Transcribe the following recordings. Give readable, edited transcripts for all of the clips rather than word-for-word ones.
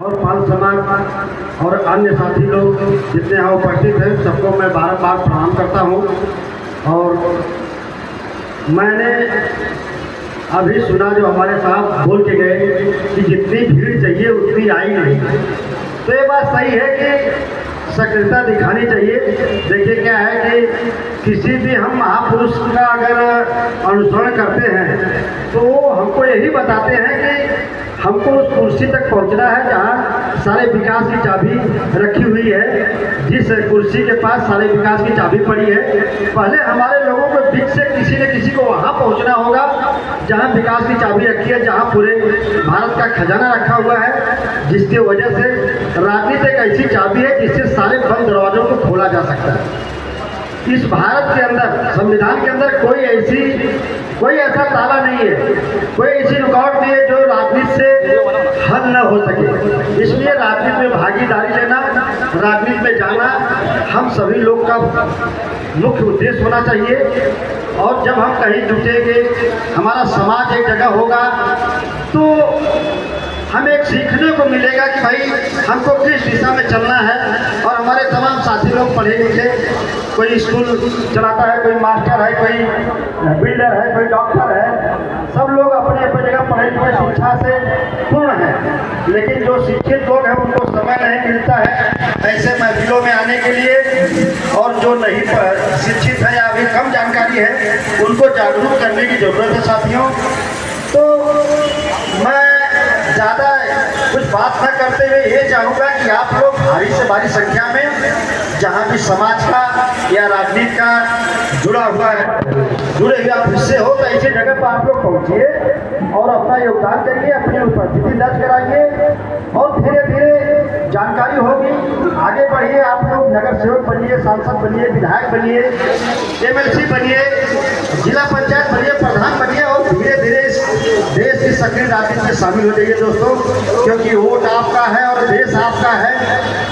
और पाल समाज और अन्य साथी लोग जितने यहाँ उपस्थित हैं सबको मैं बार प्रणाम करता हूँ। और मैंने अभी सुना जो हमारे साहब बोल के गए कि जितनी भीड़ चाहिए उतनी आई नहीं, तो ये बात सही है कि सक्रियता दिखानी चाहिए। देखिए क्या है कि किसी भी हम महापुरुष का अगर अनुसरण करते हैं तो वो हमको यही बताते हैं कि हमको उस कुर्सी तक पहुंचना है जहाँ सारे विकास की चाबी रखी हुई है। जिस कुर्सी के पास सारे विकास की चाबी पड़ी है, पहले हमारे लोगों को बीच से किसी न किसी को वहाँ पहुँचना होगा जहाँ विकास की चाबी रखी है, जहाँ पूरे भारत का खजाना रखा हुआ है, जिसकी वजह से राजनीति एक ऐसी चाबी है जिससे सारे बंद दरवाजों को खोला जा सकता है। इस भारत के अंदर, संविधान के अंदर कोई ऐसा ताला नहीं है, कोई ऐसी रुकावट नहीं है जो राजनीति से हल न हो सके। इसलिए राजनीति में भागीदारी लेना, राजनीति में जाना हम सभी लोग का मुख्य उद्देश्य होना चाहिए। और जब हम कहीं जुटेंगे, हमारा समाज एक जगह होगा, तो हमें एक सीखने को मिलेगा कि भाई हमको किस दिशा में चलना है। और हमारे तमाम साथी लोग पढ़े लिखे, कोई स्कूल चलाता है, कोई मास्टर है, कोई बिल्डर है, कोई डॉक्टर है, सब लोग अपने अपने जगह पढ़े लिखे शिक्षा से पूर्ण है। लेकिन जो शिक्षित लोग हैं उनको समय नहीं मिलता है ऐसे महफिलों में आने के लिए, और जो नहीं शिक्षित है या अभी कम जानकारी है उनको जागरूक करने की ज़रूरत है साथियों। तो मैं ज़्यादा कुछ बात न करते हुए ये चाहूँगा कि आप लोग भारी से भारी संख्या में जहाँ भी समाज का या राजनीति का जुड़े हुए आप हिस्से हो, तो ऐसी जगह पर आप लोग पहुँचिए और अपना योगदान करिए, अपनी उपस्थिति दर्ज कराइए और धीरे धीरे जानकारी होगी। आगे बढ़िए, आप लोग नगर सेवक बनिए, सांसद बनिए, विधायक बनिए, MLC बनिए, जिला पंचायत बनिए, प्रधान बनिए और धीरे धीरे इस देश की सक्रिय राजनीति में शामिल हो जाइए दोस्तों, क्योंकि वोट आपका है और देश आपका है।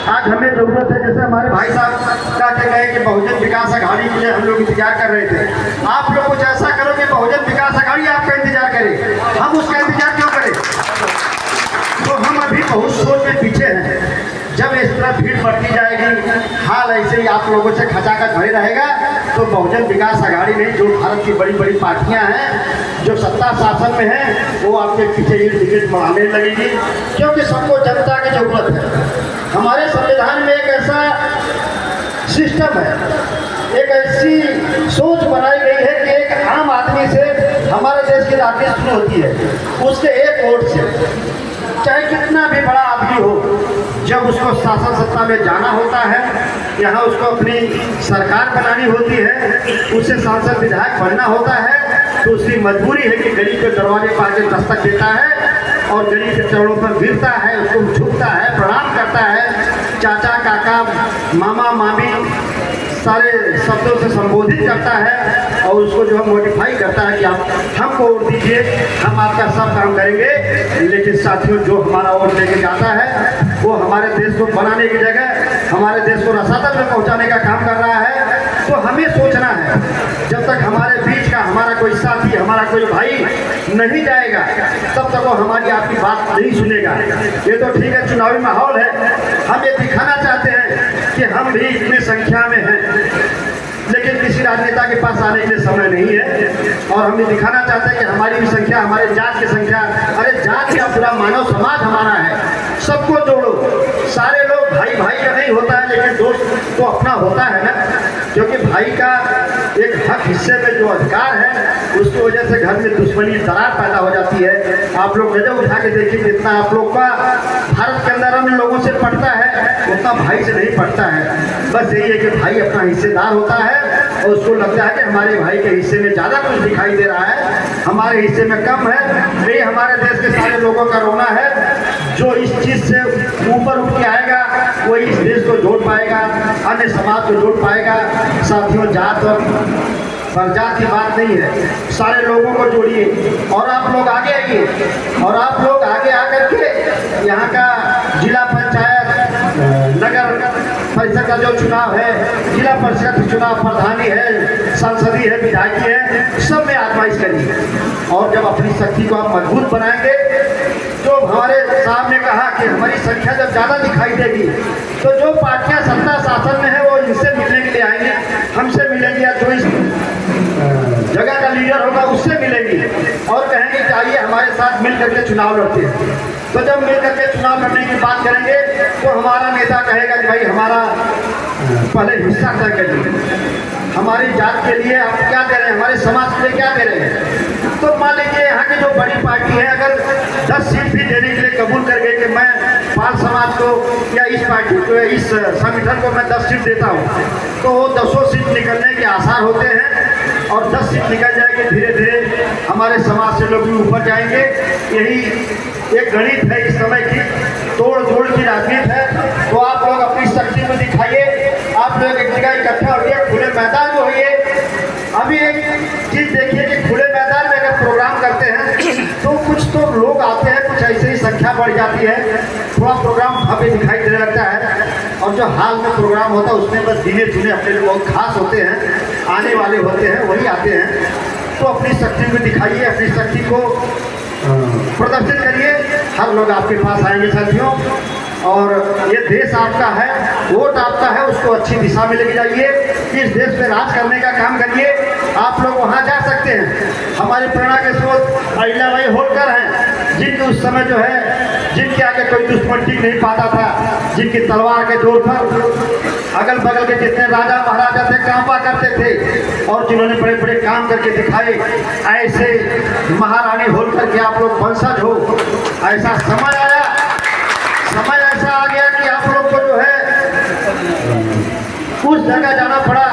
आज हमें जरूरत है, जैसे हमारे भाई साहब कहते गए कि बहुजन विकास अघाड़ी के लिए हम लोग इंतजार कर रहे थे। आप लोग कुछ ऐसा करो कि बहुजन विकास अघाड़ी आपका इंतजार करे, हम उसका इंतजार क्यों करें? तो हम अभी बहुत सोच में पीछे हैं। जब इस तरह भीड़ बढ़ती जाएगी, हाल ऐसे ही आप लोगों से खचाखच भरे रहेगा, तो बहुजन विकास अघाड़ी में जो भारत की बड़ी बड़ी पार्टियां हैं जो सत्ता शासन में हैं, वो आपके पीछे ही टिकट बढ़ाने लगेगी, क्योंकि सबको जनता की जरूरत है। हमारे संविधान में एक ऐसा सिस्टम है, एक ऐसी सोच बनाई गई है कि एक आम आदमी से हमारे देश की राजनीति शुरू होती है, उसके एक वोट से, चाहे कितना भी बड़ा आदमी हो। जब उसको शासन सत्ता में जाना होता है, यहाँ उसको अपनी सरकार बनानी होती है, उससे सांसद विधायक बनना होता है, तो उसकी मजबूरी है कि गरीब के दरवाजे पर आके दस्तक देता है और गरीब के चरणों पर गिरता है, उसको झुकता है, प्रणाम करता है, चाचा काका मामा मामी सारे शब्दों से संबोधित करता है और उसको जो है मॉडिफाई करता है कि आप हमको वोट दीजिए, हम आपका सब काम करेंगे। लेकिन साथियों, जो हमारा वोट लेके जाता है वो हमारे देश को बनाने की जगह हमारे देश को रसातल में पहुंचाने का काम कर रहा है। तो हमें सोचना है, जब तक हमारे बीच का हमारा कोई साथी, हमारा कोई भाई नहीं जाएगा, तब तक वो हमारी आपकी बात नहीं सुनेगा। ये तो ठीक है, चुनावी माहौल है, हम ये दिखाना चाहते हैं कि हम भी इतनी संख्या में हैं, लेकिन किसी राजनेता के पास आने के लिए समय नहीं है। और हम ये दिखाना चाहते हैं कि हमारी भी संख्या, हमारे जात की संख्या, अरे जात का पूरा मानव समाज हमारा है, सबको जोड़ो। सारे लोग भाई भाई का नहीं होता है, लेकिन दोस्त तो अपना होता है ना, क्योंकि भाई का एक हक हिस्से में जो अधिकार है, उसकी वजह से घर में दुश्मनी दरार पैदा हो जाती है। आप लोग नजर उठा के देखिए, जितना आप लोग का भारत के अंदर अन्य लोगों से पड़ता है उतना भाई से नहीं पड़ता है। बस यही है कि भाई अपना हिस्सेदार होता है और उसको लगता है कि हमारे भाई के हिस्से में ज़्यादा कुछ दिखाई दे रहा है, हमारे हिस्से में कम है। ये हमारे देश के सारे लोगों का रोना है। जो इस चीज़ से ऊपर उठ के आएगा वही इस देश को जोड़ पाएगा, अन्य समाज को जोड़ पाएगा। साथियों, जात और जात की बात नहीं है, सारे लोगों को जोड़िए और आप लोग आगे आइए। और आप लोग आगे आकर के यहाँ का जिला पंचायत, नगर परिषद का जो चुनाव है, जिला परिषद चुनाव, प्रधानी है, संसदीय है, विधायकी है, सब में आजमाइश करिए। और जब अपनी शक्ति को आप मजबूत बनाएंगे, जो हमारे साहब ने कहा कि हमारी संख्या जब ज़्यादा दिखाई देगी तो जो पार्टियां सत्ता शासन में है वो इनसे मिलने के लिए आएंगे, हमसे मिलेंगे या जो इस जगह का लीडर होगा उससे मिलेंगी और कहेंगे कि आइए हमारे साथ मिल करके चुनाव लड़ते हैं। तो जब मिल करके चुनाव लड़ने की बात करेंगे तो हमारा नेता कहेगा कि भाई हमारा पहले हिस्सा तय करिए, हमारी जात के लिए आप क्या दे रहे हैं, हमारे समाज के लिए क्या दे रहे हैं। तो मान लीजिए यहाँ की जो बड़ी पार्टी है अगर 10 सीट भी देने के लिए कबूल कर गई कि मैं पाल समाज को या इस पार्टी को, इस संगठन को मैं 10 सीट देता हूँ, तो वो 10 सीट निकलने के आसार होते हैं और 10 सीट निकल जाएंगे। धीरे धीरे हमारे समाज से लोग भी ऊपर जाएंगे। यही एक गणित है इस समय की, तोड़ जोड़ की राजनीति है। तो आप लोग अपनी शक्ति को दिखाइए, आप लोग एक जगह इकट्ठा होइए, खुले मैदान में होइए। अभी एक चीज़ देखिए कि खुले मैदान में अगर प्रोग्राम करते हैं तो कुछ तो लोग आते हैं, कुछ ऐसे ही संख्या बढ़ जाती है, थोड़ा प्रोग्राम भव्य दिखाई देने लगता है। और जो हाल में प्रोग्राम होता है उसमें बस गिने चुने अपने लिए बहुत खास होते हैं, आने वाले होते हैं, वही आते हैं। तो अपनी शक्ति को दिखाइए, अपनी शक्ति को प्रदर्शित करिए, हर लोग आपके पास आएंगे साथियों। और ये देश आपका है, वोट आपका है, उसको अच्छी दिशा में लेके जाइए, इस देश में राज करने का काम करिए। आप लोग वहाँ जा सकते हैं। हमारे प्रेरणा के स्रोत अहिल्याबाई होलकर हैं, जिनके उस समय जो है, जिनके आगे कोई दुश्मन टिक नहीं पाता था, जिनकी तलवार के जोर पर अगल बगल के जितने राजा महाराजा थे कांपा करते थे और जिन्होंने बड़े बड़े काम करके दिखाए। ऐसे महारानी होलकर के आप लोग वंशज हो। ऐसा समय आया, समय ऐसा आ गया कि आप लोग को जो है उस जगह जाना पड़ा